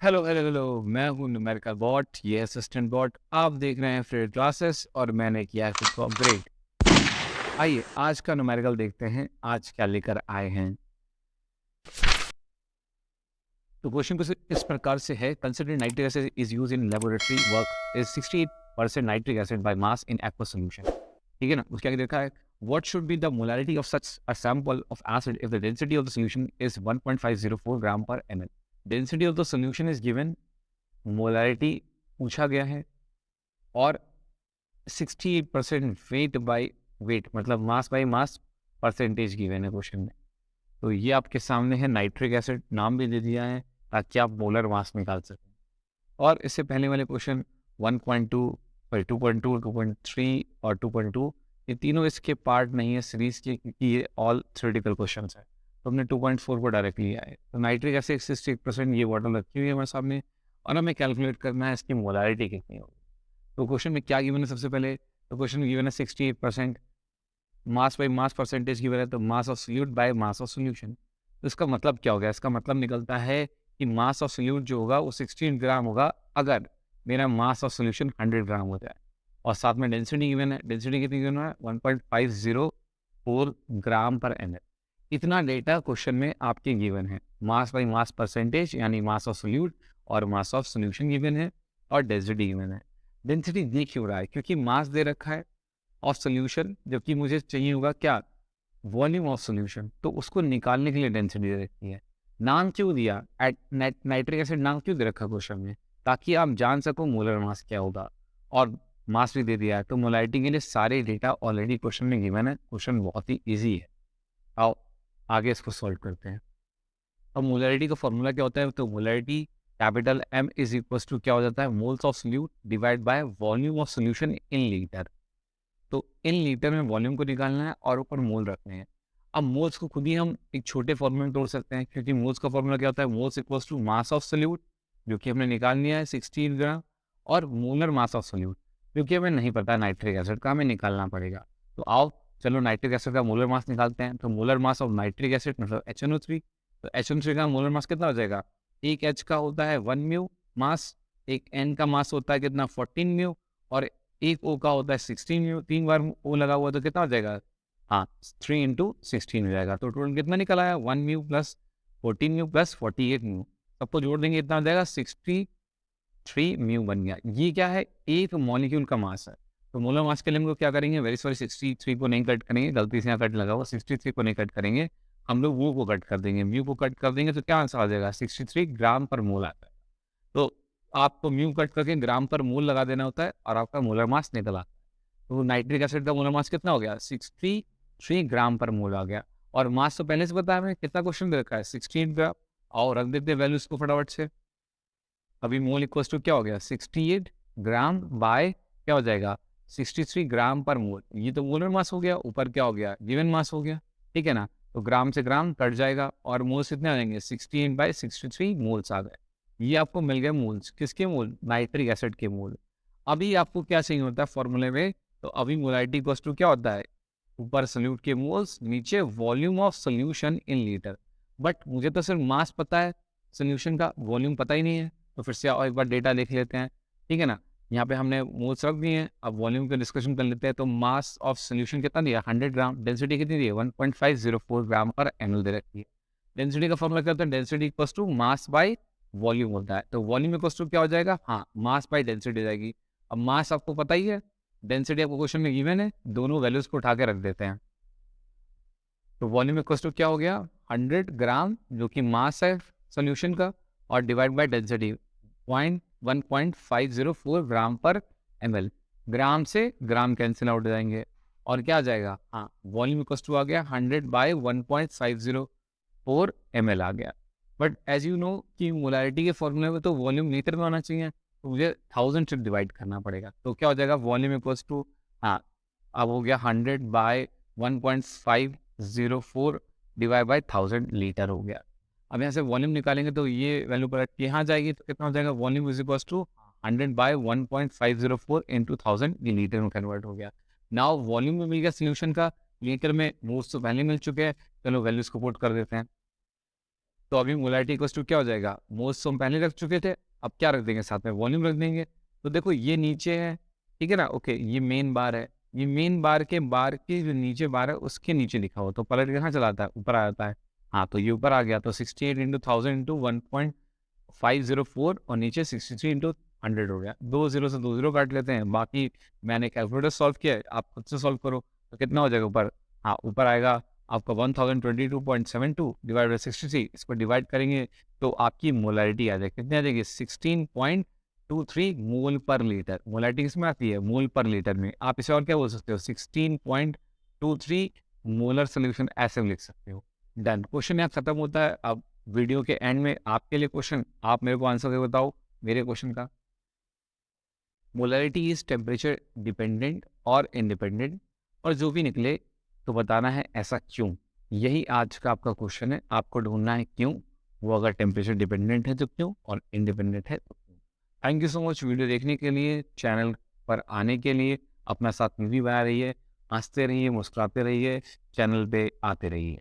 Hello hello hello, मैं हूँ numerical bot, ये असिस्टेंट बॉट। आप देख रहे हैं फ्री क्लासेस और मैंने किया है खुद को अपग्रेड। आइए आज का न्यूमेरिकल देखते हैं, आज क्या लेकर आए हैं। तो क्वेश्चन कुछ इस प्रकार से है, consider nitric acid is use in laboratory work is 68% nitric acid by mass in aqua solution. ठीक है ना, उसके आगे देखा है what should be the molarity of such a sample of acid if the density of the solution is 1.504 ग्राम पर ML. Density of the solution is given, molarity पूछा गया है और 68% वेट बाय वेट मतलब mass by mass percentage given है question में। तो ये आपके सामने है, नाइट्रिक एसिड नाम भी दे दिया है ताकि आप मोलर मास निकाल सकें। और इससे पहले वाले क्वेश्चन 1.2 सॉरी 2.2 2.3 और 2.2 ये तीनों इसके पार्ट नहीं है सीरीज के, क्योंकि ये ऑल थ्योरेटिकल क्वेश्चंस है। तो हमने 2.4 को डायरेक्ट लिया है। तो नाइट्रिक एसिड 68% ये वाटर रखी हुई है हमारे सामने और हमें कैलकुलेट करना है इसकी मोलारिटी कितनी होगी। तो क्वेश्चन में क्या गिवन है सबसे पहले, तो क्वेश्चन में गिवन है 68%, mass by mass percentage given है, तो मास of solute by mass of solution. तो इसका मतलब क्या हो गया, इसका मतलब निकलता है कि मास ऑफ सोल्यूट जो होगा वो 16 ग्राम होगा अगर मेरा मास ऑफ सोल्यूशन 100 ग्राम हो जाए। और साथ में डेंसिटी गिवन है, डेंसिटी कितनी गिवन है 1.504 ग्राम पर एम एल। इतना डेटा क्वेश्चन में आपके गिवन है। मास बाई मास परसेंटेज यानी मास ऑफ सोल्यूट और मास ऑफ सोल्यूशन गिवन है और डेंसिटी गिवन है। डेंसिटी दे क्यों रहा है, क्योंकि मास दे रखा है ऑफ सोल्यूशन, जबकि मुझे चाहिए होगा क्या, वॉल्यूम ऑफ सोल्यूशन। तो उसको निकालने के लिए डेंसिटी दे रखी है। नाम क्यों दिया नाइट्रिक एसिड, नाम क्यों दे रखा क्वेश्चन में, ताकि आप जान सको मोलर मास क्या होगा। और मास भी दे दिया है, तो मोलारिटी के लिए सारे डेटा ऑलरेडी क्वेश्चन में गिवन है। क्वेश्चन बहुत ही ईजी है। आओ आगे इसको सॉल्व करते हैं। अब मोलैरिटी का फॉर्मूला क्या होता है, तो molarity capital M is equal to क्या हो जाता है, moles of solute divide by volume of solution in litre. तो इन लीटर में वॉल्यूम को निकालना है और ऊपर मोल रखने हैं। अब मोल्स को खुद ही हम एक छोटे फॉर्मूले में तोड़ सकते हैं, क्योंकि मोल्स का फॉर्मूला क्या होता है, moles equals to mass of solute जो कि हमने निकाल लिया है 16 ग्राम, और मोलर मास ऑफ सोल्यूट जो कि हमें नहीं पता नाइट्रिक एसिड का, हमें निकालना पड़ेगा। तो आओ चलो नाइट्रिक एसिड का मोलर मास निकालते हैं। तो molar mass of nitric acid मतलब HNO3। तो HNO3 का मोलर मास कितना हो जाएगा, एक H का होता है 1 म्यू मास, एक N का मास होता है कितना 14 म्यू, और एक O का होता है 16 म्यू। 3 बार O लगा हुआ तो कितना हो जाएगा, हाँ 3 इंटू 16 हो जाएगा। तो टोटल कितना निकल आया, 1 mu plus 14 mu plus 48 mu, सबको जोड़ देंगे इतना हो जाएगा 63 म्यू बन गया। ये क्या है, एक मॉलिक्यूल का मास है। तो मोलर मास के लिए हम लोग क्या करेंगे, वेरी सॉरी 63 को नहीं कट करेंगे, गलती से यहाँ कट लगा हुआ, 63 को नहीं कट करेंगे, हम लोग वो को कट कर देंगे, म्यू को कट कर देंगे, तो क्या आंसर आ जाएगा 63 ग्राम पर मोल आता है। तो आपको म्यू कट करके ग्राम पर मोल लगा देना होता है और आपका मोलर मास निकल आता है। तो नाइट्रिक एसिड का मोलर मास कितना हो गया, 63 ग्राम पर मोल आ गया। और मास तो पहले से पता है हमें, कितना क्वेश्चन दे रखा है 16 ग्राम। और रख देते हैं वैल्यूज को फटाफट से। अभी मोल इक्वल टू क्या हो गया, 68 ग्राम बाय क्या हो जाएगा 63 ग्राम पर मोल। ये तो मोलर मास हो गया, ऊपर क्या हो गया, गिवन मास हो गया। ठीक है ना, तो ग्राम से ग्राम कट जाएगा और मोल्स कितने आ जाएंगे, 68/63 मोल्स आ गए। ये आपको मिल गए मोल्स, किसके मोल, नाइट्रिक एसिड के मोल। अभी आपको क्या चाहिए होता है फॉर्मूले में, तो अभी मोलारिटी इक्वल टू क्या होता है, ऊपर सोल्यूट के मोल्स, नीचे volume of solution in litre. But मुझे तो सिर्फ मास पता है, सोल्यूशन का वॉल्यूम पता ही नहीं है। तो फिर से और एक बार डेटा देख लेते हैं। ठीक है ना, यहाँ पे हमने मोल्स रख दिए हैं, अब वॉल्यूम का डिस्कशन कर लेते हैं। तो मास ऑफ सोल्यूशन कितना दिया 100 ग्राम, डेंसिटी कितनी दी है 1.504 ग्राम पर एमएल दे रखी है। डेंसिटी का फॉर्मूला क्या होता है, density equals to mass by volume होता है। तो वॉल्यूम इक्वल्स टू क्या हो जाएगा, हाँ मास बाय डेंसिटी जाएगी। अब मास आपको पता ही है, डेंसिटी आपको क्वेश्चन में गिवन है, दोनों वैल्यूज को उठा के रख देते हैं। तो वॉल्यूम इक्वल्स टू क्या हो गया 100 ग्राम जो कि मास है सोल्यूशन का, और डिवाइड बाय डेंसिटी 1.504 ग्राम पर एमएल। ग्राम से ग्राम कैंसिल आउट हो जाएंगे और क्या आ जाएगा, हाँ वॉल्यूम इक्वल्स टू आ गया 100/1.504 ml आ गया। बट एज यू नो कि मोलारिटी के फॉर्मूले में तो वॉल्यूम लीटर में आना चाहिए, तो मुझे 1000 से डिवाइड करना पड़ेगा। तो क्या हो जाएगा, वॉल्यूम इक्वल्स टू, हाँ अब हो गया 100/1.504 डिवाइड बाई 1000 लीटर हो गया। अब यहाँ से वॉल्यूम निकालेंगे तो ये वैल्यू पर यहाँ जाएगी, तो कितना हो जाएगा, volume is equals to 100/1.504 into 1000, ये लीटर में कन्वर्ट हो गया। नाउ वॉल्यूम में मिल गया सोल्यूशन का, लीटर में मोल्स तो पहले मिल चुके हैं, चलो वैल्यूज को पुट कर देते हैं। तो अभी मोलैरिटी इक्वल्स टू क्या हो जाएगा, मोल्स तो हम पहले रख चुके थे, अब क्या रख देंगे साथ में, वॉल्यूम रख देंगे। तो देखो ये नीचे है, ठीक है ना, ओके, ये मेन बार है, ये मेन बार के जो नीचे बार है उसके नीचे लिखा हो, तो पलट के कहाँ चला आता है, ऊपर आ जाता है। हाँ, तो ये ऊपर आ गया, तो 68 इंटू 1000 इंटू 1.504 और नीचे 63 इंटू 100 हो गया। 2 0 से 2 0 काट लेते हैं, बाकी मैंने कैलकुलेटर सॉल्व किया है, आप खुद से सॉल्व करो तो कितना हो जाएगा ऊपर। हाँ, ऊपर आएगा आपका 1022.72 डिवाइड बाई 63, इसको डिवाइड करेंगे तो आपकी मोलैरिटी आ जाएगी, कितनी आ जाएगी, 16.23 मोल पर लीटर। मोलैरिटी किसमें आती है, मोल पर लीटर में। आप इसे और क्या बोल सकते हो, 16.23 मोलर सोल्यूशन, ऐसे लिख सकते हो। डन, क्वेश्चन यहाँ खत्म होता है। अब वीडियो के एंड में आपके लिए क्वेश्चन, आप मेरे को आंसर करके बताओ मेरे क्वेश्चन का। मोलैरिटी इज टेम्परेचर डिपेंडेंट और इंडिपेंडेंट, और जो भी निकले तो बताना है ऐसा क्यों। यही आज का आपका क्वेश्चन है, आपको ढूंढना है क्यों। वो अगर टेम्परेचर डिपेंडेंट है तो क्यों, और इंडिपेंडेंट है तो क्यों। Thank you so much video देखने के लिए, चैनल पर आने के लिए। अपना साथ में भी बना रहिए, हंसते रहिए, मुस्कुराते रहिए, चैनल पे आते रहिए।